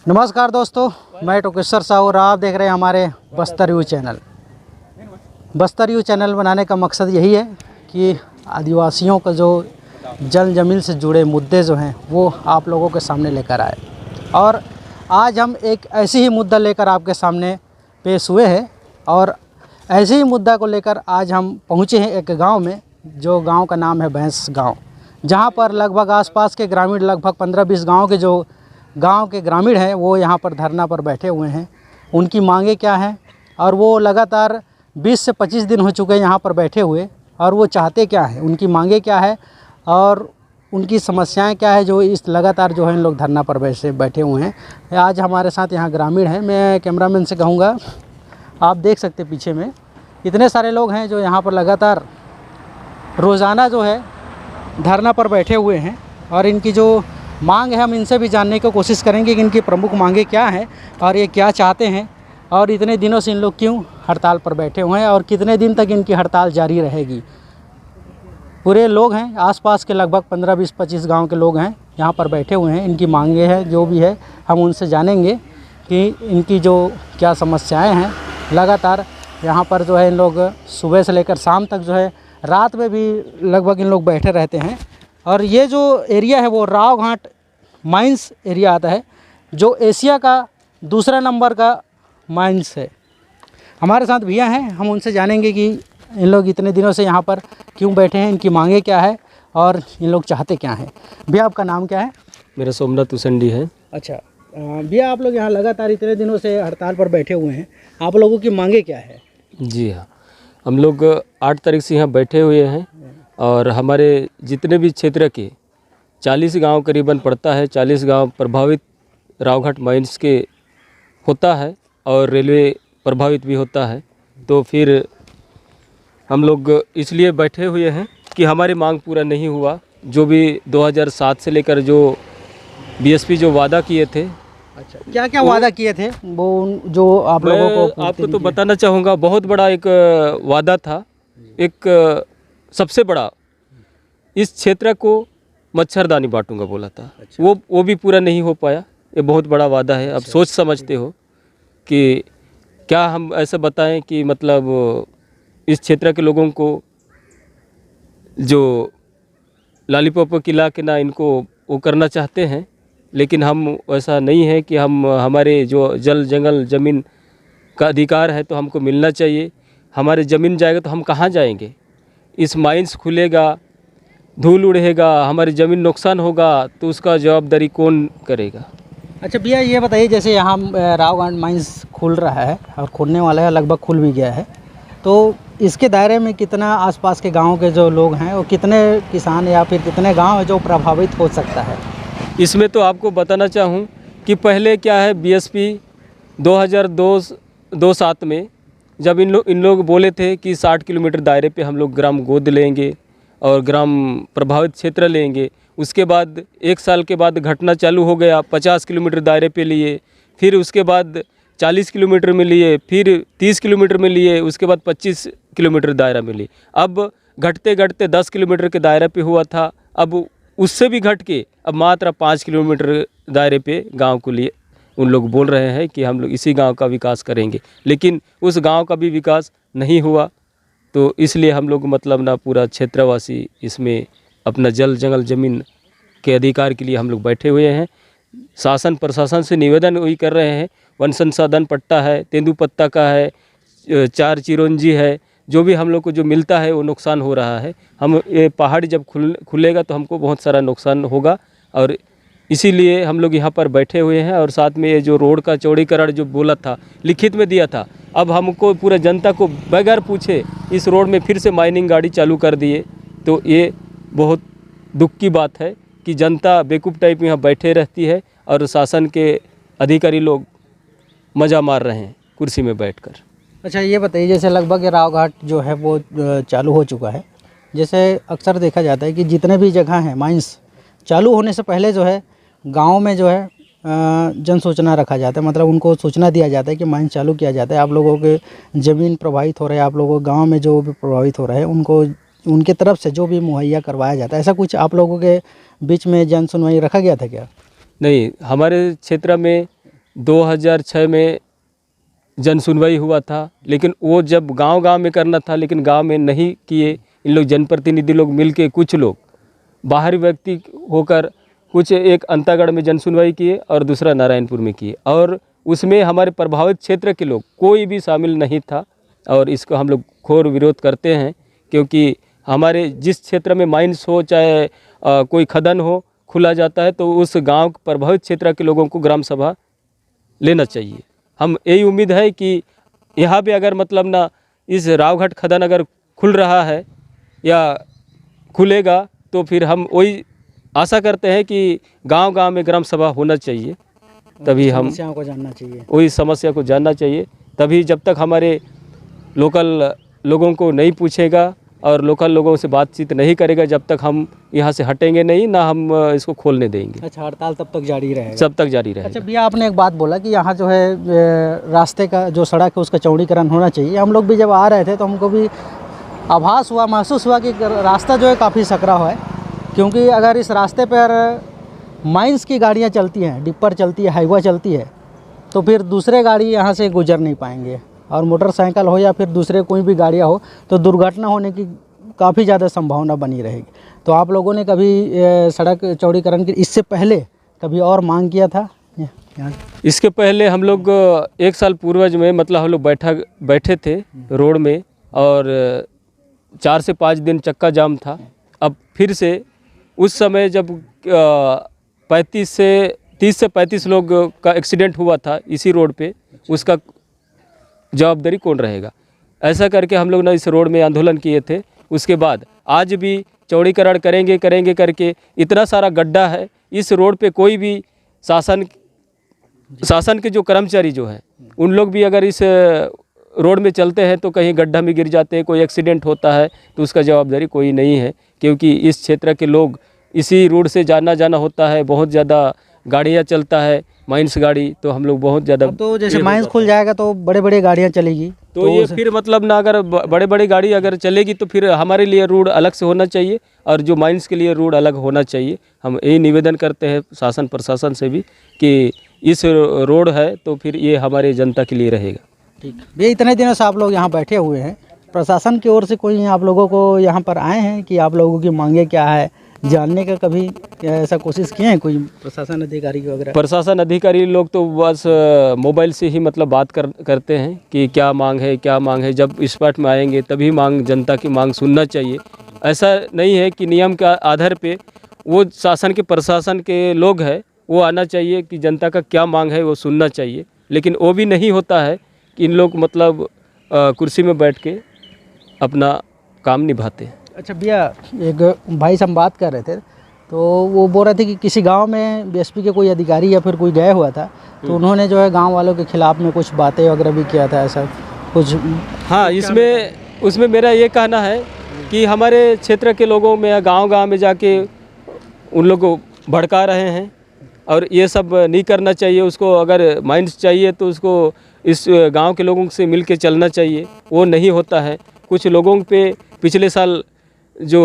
नमस्कार दोस्तों, मैं टोकेश्वर साहू और आप देख रहे हैं हमारे Bastar you channel. Bastar you channel बनाने का मकसद यही है कि आदिवासियों का जो जल ज़मीन से जुड़े मुद्दे जो हैं वो आप लोगों के सामने लेकर आए। और आज हम एक ऐसी ही मुद्दा लेकर आपके सामने पेश हुए हैं और ऐसे ही मुद्दा को लेकर आज हम पहुँचे हैं एक गांव में, जो गांव का नाम है भैंस गांव, जहां पर लगभग आसपास के ग्रामीण लगभग 15-20 गाँव के जो गांव के ग्रामीण हैं वो यहां पर धरना पर बैठे हुए हैं। उनकी मांगे क्या हैं और वो लगातार 20 से 25 दिन हो चुके हैं यहाँ पर बैठे हुए, और वो चाहते क्या हैं, उनकी मांगे क्या है और उनकी समस्याएं क्या है, जो इस लगातार जो है इन लोग धरना पर बैठे हुए हैं। आज हमारे साथ यहाँ ग्रामीण हैं। मैं कैमरामैन से कहूँगा, आप देख सकते पीछे में इतने सारे लोग हैं जो यहाँ पर लगातार रोज़ाना जो है धरना पर बैठे हुए हैं। और इनकी जो मांग है हम इनसे भी जानने की कोशिश करेंगे कि इनकी प्रमुख मांगे क्या हैं और ये क्या चाहते हैं, और इतने दिनों से इन लोग क्यों हड़ताल पर बैठे हुए हैं और कितने दिन तक इनकी हड़ताल जारी रहेगी। पूरे लोग हैं, आसपास के लगभग 15-20-25 गांव के लोग हैं यहाँ पर बैठे हुए हैं। इनकी मांगे हैं जो भी है हम उनसे जानेंगे कि इनकी जो क्या समस्याएँ हैं। लगातार यहाँ पर जो है इन लोग सुबह से लेकर शाम तक जो है, रात में भी लगभग इन लोग बैठे रहते हैं। और ये जो एरिया है वो राव घाट माइंस एरिया आता है, जो एशिया का दूसरा नंबर का माइंस है। हमारे साथ भैया हैं, हम उनसे जानेंगे कि इन लोग इतने दिनों से यहाँ पर क्यों बैठे हैं, इनकी मांगे क्या है और इन लोग चाहते क्या हैं। भैया आपका नाम क्या है? मेरा सोमनाथ उसंडी है। अच्छा भैया, आप लोग यहाँ लगातार इतने दिनों से हड़ताल पर बैठे हुए हैं, आप लोगों की मांगे क्या है? जी हाँ, हम लोग 8 तारीख से यहाँ बैठे हुए हैं और हमारे जितने भी क्षेत्र के 40 गांव करीबन पड़ता है, 40 गांव प्रभावित रावघाट माइंस के होता है और रेलवे प्रभावित भी होता है। तो फिर हम लोग इसलिए बैठे हुए हैं कि हमारी मांग पूरा नहीं हुआ। जो भी 2007 से लेकर जो बीएसपी जो वादा किए थे। अच्छा, क्या क्या वादा किए थे वो जो आप लोगों को? आपको तो बताना चाहूँगा, बहुत बड़ा एक वादा था। एक सबसे बड़ा, इस क्षेत्र को मच्छरदानी बांटूंगा बोला था। अच्छा। वो भी पूरा नहीं हो पाया। ये बहुत बड़ा वादा है। अब सोच समझते हो कि क्या हम ऐसे बताएं कि मतलब इस क्षेत्र के लोगों को जो लॉलीपॉप खिला के ना इनको वो करना चाहते हैं, लेकिन हम ऐसा नहीं है कि हम हमारे जो जल जंगल ज़मीन का अधिकार है तो हमको मिलना चाहिए। हमारे ज़मीन जाएगा तो हम कहाँ जाएंगे? इस माइंस खुलेगा, धूल उड़ेगा, हमारी ज़मीन नुकसान होगा तो उसका जवाबदारी कौन करेगा? अच्छा भैया, ये बताइए, जैसे यहाँ रावघाट माइंस खुल रहा है और खुलने वाला है, लगभग खुल भी गया है, तो इसके दायरे में कितना आसपास के गाँव के जो लोग हैं और कितने किसान या फिर कितने गाँव है जो प्रभावित हो सकता है? इसमें तो आपको बताना चाहूँ कि पहले क्या है, बीएसपी 2002-07 में जब इन लोग बोले थे कि 60 किलोमीटर दायरे पे हम लोग ग्राम गोद लेंगे और ग्राम प्रभावित क्षेत्र लेंगे। उसके बाद 1 साल के बाद घटना चालू हो गया, 50 किलोमीटर दायरे पे लिए, फिर उसके बाद 40 किलोमीटर में लिए, फिर 30 किलोमीटर में लिए, उसके बाद 25 किलोमीटर दायरा में लिए। अब घटते घटते 10 किलोमीटर के दायरे पे हुआ था। अब उससे भी घट के अब मात्र 5 किलोमीटर दायरे पे गांव को लिए उन लोग बोल रहे हैं कि हम लोग इसी गांव का विकास करेंगे, लेकिन उस गांव का भी विकास नहीं हुआ। तो इसलिए हम लोग मतलब ना पूरा क्षेत्रवासी इसमें अपना जल जंगल ज़मीन के अधिकार के लिए हम लोग बैठे हुए हैं। शासन प्रशासन से निवेदन वही कर रहे हैं, वन संसाधन पट्टा है, तेंदुपत्ता का है, 4 चिरौंजी है, जो भी हम लोग को जो मिलता है वो नुकसान हो रहा है। हम ये पहाड़ जब खुलेगा तो हमको बहुत सारा नुकसान होगा और इसीलिए हम लोग यहाँ पर बैठे हुए हैं। और साथ में ये जो रोड का चौड़ीकरण जो बोला था, लिखित में दिया था, अब हमको पूरा जनता को बगैर पूछे इस रोड में फिर से माइनिंग गाड़ी चालू कर दिए। तो ये बहुत दुख की बात है कि जनता बेवकूफ़ टाइप यहाँ बैठे रहती है और शासन के अधिकारी लोग मज़ा मार रहे हैं कुर्सी में बैठकर। अच्छा ये बताइए, जैसे लगभग रावघाट जो है वो चालू हो चुका है, जैसे अक्सर देखा जाता है कि जितने भी जगह हैं माइंस चालू होने से पहले जो है गांव में जो है जन सूचना रखा जाता है, मतलब उनको सूचना दिया जाता है कि माइंस चालू किया जाता है, आप लोगों के ज़मीन प्रभावित हो रहे हैं, आप लोगों के गाँव में जो भी प्रभावित हो रहे हैं उनको उनके तरफ से जो भी मुहैया करवाया जाता है, ऐसा कुछ आप लोगों के बीच में जन सुनवाई रखा गया था क्या? नहीं, हमारे क्षेत्र में 2006 में जन सुनवाई हुआ था, लेकिन वो जब गांव-गांव में करना था, लेकिन गांव में नहीं किए। इन लोग जनप्रतिनिधि लोग मिलके, कुछ लोग बाहरी व्यक्ति होकर, कुछ एक अंतागढ़ में जन सुनवाई किए और दूसरा नारायणपुर में किए, और उसमें हमारे प्रभावित क्षेत्र के लोग कोई भी शामिल नहीं था। और इसको हम लोग घोर विरोध करते हैं, क्योंकि हमारे जिस क्षेत्र में माइंस हो, चाहे कोई खदन हो, खुला जाता है, तो उस गांव प्रभावित क्षेत्र के लोगों को ग्राम सभा लेना चाहिए। हम यही उम्मीद है कि यहाँ पे अगर मतलब ना इस रावघाट खदान अगर खुल रहा है या खुलेगा, तो फिर हम वही आशा करते हैं कि गांव-गांव में ग्राम सभा होना चाहिए। तभी हम समस्याओं को जानना चाहिए, वही समस्या को जानना चाहिए। तभी जब तक हमारे लोकल लोगों को नहीं पूछेगा और लोकल लोगों से बातचीत नहीं करेगा, जब तक हम यहाँ से हटेंगे नहीं, ना हम इसको खोलने देंगे। अच्छा, हड़ताल तब तक जारी रहेगा? सब तक जारी रहेगा। अच्छा भैया, आपने एक बात बोला कि यहाँ जो है रास्ते का जो सड़क है उसका चौड़ीकरण होना चाहिए। हम लोग भी जब आ रहे थे तो हमको भी आभास हुआ, महसूस हुआ कि रास्ता जो है काफ़ी सकरा हुआ है, क्योंकि अगर इस रास्ते पर माइंस की गाड़ियाँ चलती हैं, डिप्पर चलती है, हाईवा चलती है, तो फिर दूसरे गाड़ी यहाँ से गुजर नहीं पाएंगे, और मोटरसाइकिल हो या फिर दूसरे कोई भी गाड़ियाँ हो तो दुर्घटना होने की काफ़ी ज़्यादा संभावना बनी रहेगी। तो आप लोगों ने कभी सड़क चौड़ीकरण की इससे पहले कभी और मांग किया था? इसके पहले हम लोग 1 साल पूर्वज में मतलब हम लोग बैठे थे रोड में, और 4 से 5 दिन चक्का जाम था। अब फिर से उस समय जब 30 से 35 लोग का एक्सीडेंट हुआ था इसी रोड पे, उसका जवाबदारी कौन रहेगा? ऐसा करके हम लोग ना इस रोड में आंदोलन किए थे। उसके बाद आज भी चौड़ीकरण करेंगे करके इतना सारा गड्ढा है इस रोड पे। कोई भी शासन के जो कर्मचारी जो हैं, उन लोग भी अगर इस रोड में चलते हैं तो कहीं गड्ढा में गिर जाते हैं, कोई एक्सीडेंट होता है तो उसका जवाबदारी कोई नहीं है, क्योंकि इस क्षेत्र के लोग इसी रोड से जाना होता है। बहुत ज़्यादा गाड़ियाँ चलता है, माइंस गाड़ी, तो हम लोग बहुत ज़्यादा, तो जैसे माइंस खुल जाएगा तो बड़े गाड़ियाँ चलेगी, तो ये फिर मतलब ना अगर बड़े गाड़ी अगर चलेगी तो फिर हमारे लिए रोड अलग से होना चाहिए और जो माइंस के लिए रोड अलग होना चाहिए। हम यही निवेदन करते हैं शासन प्रशासन से भी कि इस रोड है तो फिर ये हमारे जनता के लिए रहेगा। ठीक भैया, इतने दिनों से आप लोग यहाँ बैठे हुए हैं, प्रशासन की ओर से कोई आप लोगों को यहाँ पर आए हैं कि आप लोगों की मांगे क्या है जानने का कभी ऐसा कोशिश किए हैं कोई प्रशासन अधिकारी वगैरह? प्रशासन अधिकारी लोग तो बस मोबाइल से ही मतलब बात करते हैं कि क्या मांग है। जब स्पॉट में आएंगे तभी जनता की मांग सुनना चाहिए। ऐसा नहीं है कि नियम के आधार पे वो शासन के प्रशासन के लोग हैं, वो आना चाहिए कि जनता का क्या मांग है वो सुनना चाहिए, लेकिन वो भी नहीं होता है कि इन लोग मतलब कुर्सी में बैठ के अपना काम निभाते हैं। अच्छा भैया, एक भाई से हम बात कर रहे थे तो वो बोल रहे थे कि किसी गांव में बीएसपी के कोई अधिकारी या फिर कोई गया हुआ था, तो उन्होंने जो है गांव वालों के खिलाफ में कुछ बातें वगैरह भी किया था, ऐसा कुछ? हाँ, उसमें मेरा ये कहना है कि हमारे क्षेत्र के लोगों में गांव में जाके उन लोग को भड़का रहे हैं और ये सब नहीं करना चाहिए। उसको अगर माइंस चाहिए तो उसको इस गांव के लोगों से मिल के चलना चाहिए, वो नहीं होता है। कुछ लोगों पे पिछले साल जो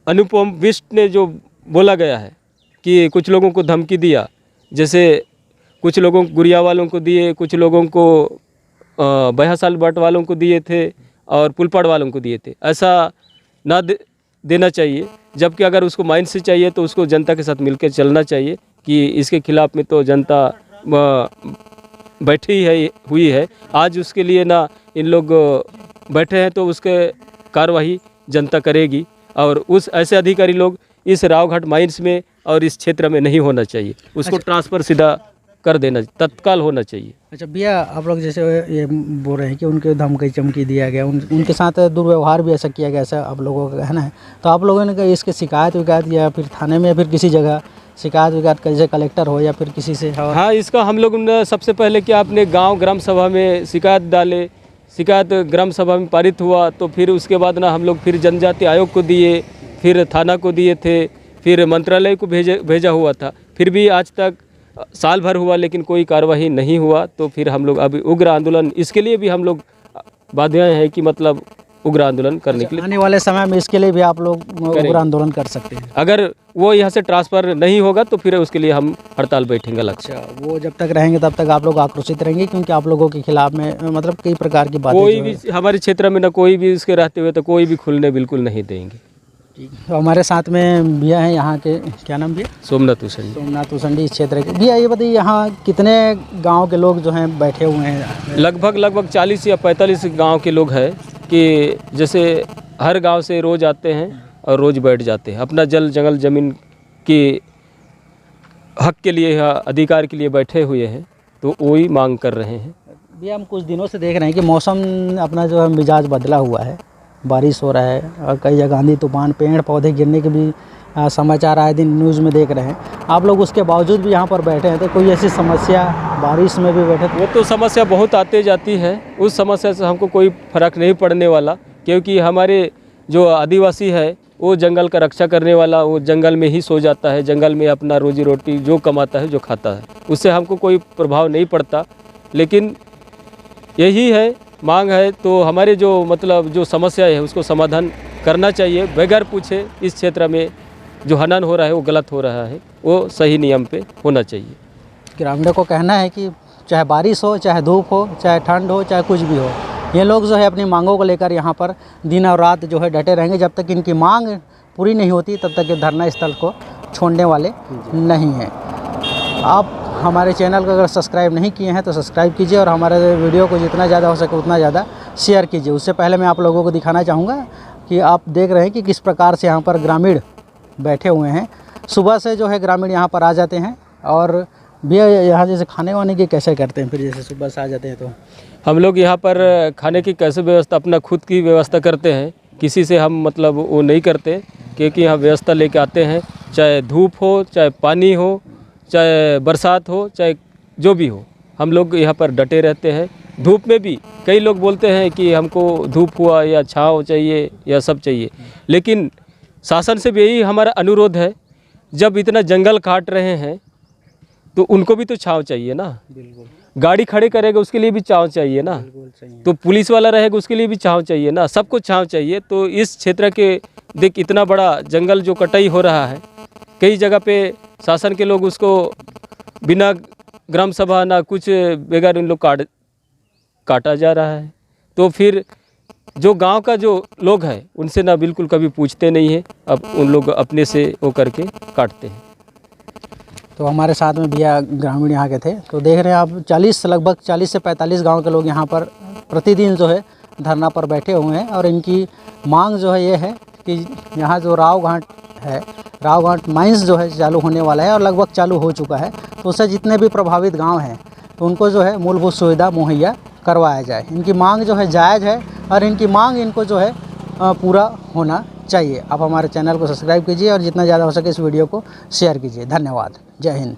अनुपम बिष्ट ने जो बोला गया है कि कुछ लोगों को धमकी दिया, जैसे कुछ लोगों को गुड़िया वालों को दिए, कुछ लोगों को बयासाल बट वालों को दिए थे और पुलपड़ वालों को दिए थे। ऐसा ना देना चाहिए, जबकि अगर उसको माइंड से चाहिए तो उसको जनता के साथ मिलकर चलना चाहिए कि इसके खिलाफ में तो जनता बैठी हुई है। आज उसके लिए ना इन लोग बैठे हैं तो उसके कार्रवाई जनता करेगी, और उस ऐसे अधिकारी लोग इस रावघाट माइंस में और इस क्षेत्र में नहीं होना चाहिए। उसको ट्रांसफ़र सीधा कर देना, तत्काल होना चाहिए। अच्छा भैया, आप लोग जैसे ये बोल रहे हैं कि उनके धमकी चमकी दिया गया, उनके साथ दुर्व्यवहार भी ऐसा किया गया, ऐसा आप लोगों का कहना है, तो आप लोगों ने इसके शिकायत विकायत या फिर थाने में या फिर किसी जगह शिकायत विकायत जैसे कलेक्टर हो या फिर किसी से? हाँ, इसका हम लोग ने सबसे पहले कि अपने गाँव ग्राम सभा में शिकायत डाले, शिकायत ग्राम सभा में पारित हुआ, तो फिर उसके बाद ना हम लोग फिर जनजाति आयोग को दिए, फिर थाना को दिए थे, फिर मंत्रालय को भेजा हुआ था, फिर भी आज तक साल भर हुआ लेकिन कोई कार्रवाई नहीं हुआ। तो फिर हम लोग अभी उग्र आंदोलन, इसके लिए भी हम लोग बाध्य हैं कि मतलब उग्र आंदोलन करने के लिए। आने वाले समय में इसके लिए भी आप लोग उग्र आंदोलन कर सकते हैं। अगर वो यहाँ से ट्रांसफ़र नहीं होगा तो फिर उसके लिए हम हड़ताल बैठेंगे अलग से। अच्छा, वो जब तक रहेंगे तब तक आप लोग आक्रोशित रहेंगे, क्योंकि आप लोगों के खिलाफ में मतलब कई प्रकार की बातें कोई भी हमारे क्षेत्र में ना कोई भी इसके रहते हुए तो कोई भी खुलने बिल्कुल नहीं देंगे। तो हमारे साथ में भैया हैं यहाँ के, क्या नाम भैया? सोमनाथ उसेंडी। सोमनाथ उसेंडी इस क्षेत्र के। भैया ये बताइए, यहाँ कितने गांव के लोग जो हैं बैठे हुए हैं? लगभग 40 या 45 गांव के लोग हैं कि जैसे हर गांव से रोज़ आते हैं और रोज़ बैठ जाते हैं, अपना जल जंगल ज़मीन के हक के लिए या अधिकार के लिए बैठे हुए हैं, तो वही मांग कर रहे हैं। भैया हम कुछ दिनों से देख रहे हैं कि मौसम अपना जो है मिजाज बदला हुआ है, बारिश हो रहा है और कई जगह आंधी तूफान, पेड़ पौधे गिरने के भी समाचार आए दिन न्यूज़ में देख रहे हैं। आप लोग उसके बावजूद भी यहाँ पर बैठे हैं, तो कोई ऐसी समस्या बारिश में भी बैठे? वो तो समस्या बहुत आते जाती है, उस समस्या से हमको कोई फ़र्क नहीं पड़ने वाला, क्योंकि हमारे जो आदिवासी है वो जंगल का रक्षा करने वाला, वो जंगल में ही सो जाता है, जंगल में अपना रोजी रोटी जो कमाता है, जो खाता है, उससे हमको कोई प्रभाव नहीं पड़ता। लेकिन यही है, मांग है, तो हमारे जो मतलब जो समस्या है उसको समाधान करना चाहिए बगैर पूछे। इस क्षेत्र में जो हनन हो रहा है वो गलत हो रहा है, वो सही नियम पे होना चाहिए। ग्रामीणों को कहना है कि चाहे बारिश हो, चाहे धूप हो, चाहे ठंड हो, चाहे कुछ भी हो, ये लोग जो है अपनी मांगों को लेकर यहाँ पर दिन और रात जो है डटे रहेंगे। जब तक इनकी मांग पूरी नहीं होती तब तक ये धरना स्थल को छोड़ने वाले नहीं हैं। आप हमारे चैनल को अगर सब्सक्राइब नहीं किए हैं तो सब्सक्राइब कीजिए और हमारे वीडियो को जितना ज़्यादा हो सके उतना ज़्यादा शेयर कीजिए। उससे पहले मैं आप लोगों को दिखाना चाहूँगा कि आप देख रहे हैं कि किस प्रकार से यहाँ पर ग्रामीण बैठे हुए हैं। सुबह से जो है ग्रामीण यहाँ पर आ जाते हैं और भैया यहाँ जैसे खाने वाने की कैसे करते हैं? फिर जैसे सुबह से आ जाते हैं तो हम लोग यहाँ पर खाने की कैसे व्यवस्था, अपना खुद की व्यवस्था करते हैं, किसी से हम मतलब वो नहीं करते, क्योंकि यहाँ व्यवस्था लेके आते हैं, चाहे धूप हो, चाहे पानी हो, चाहे बरसात हो, चाहे जो भी हो, हम लोग यहाँ पर डटे रहते हैं। धूप में भी कई लोग बोलते हैं कि हमको धूप हुआ या छाँव चाहिए या सब चाहिए, लेकिन शासन से भी यही हमारा अनुरोध है, जब इतना जंगल काट रहे हैं तो उनको भी तो छाँव चाहिए ना। बिल्कुल, गाड़ी खड़े करेगा उसके लिए भी छाँव चाहिए ना, तो पुलिस वाला रहेगा उसके लिए भी छाँव चाहिए ना, सबको छाँव चाहिए। तो इस क्षेत्र के देख इतना बड़ा जंगल जो कटाई हो रहा है, कई जगह पे शासन के लोग उसको बिना ग्राम सभा ना कुछ बगैर इन लोग काटा जा रहा है। तो फिर जो गांव का जो लोग हैं उनसे ना बिल्कुल कभी पूछते नहीं है, अब उन लोग अपने से वो करके काटते हैं। तो हमारे साथ में भैया ग्रामीण यहाँ के थे, तो देख रहे हैं आप लगभग 40 से 45 गांव के लोग यहाँ पर प्रतिदिन जो है धरना पर बैठे हुए हैं। और इनकी मांग जो है ये है कि यहाँ जो राव घाट है, राव घाट माइंस जो है चालू होने वाला है और लगभग चालू हो चुका है, तो उससे जितने भी प्रभावित गाँव हैं तो उनको जो है मूलभूत सुविधा मुहैया करवाया जाए। इनकी मांग जो है जायज़ है और इनकी मांग इनको जो है पूरा होना चाहिए। आप हमारे चैनल को सब्सक्राइब कीजिए और जितना ज़्यादा हो सके इस वीडियो को शेयर कीजिए। धन्यवाद। जय हिंद।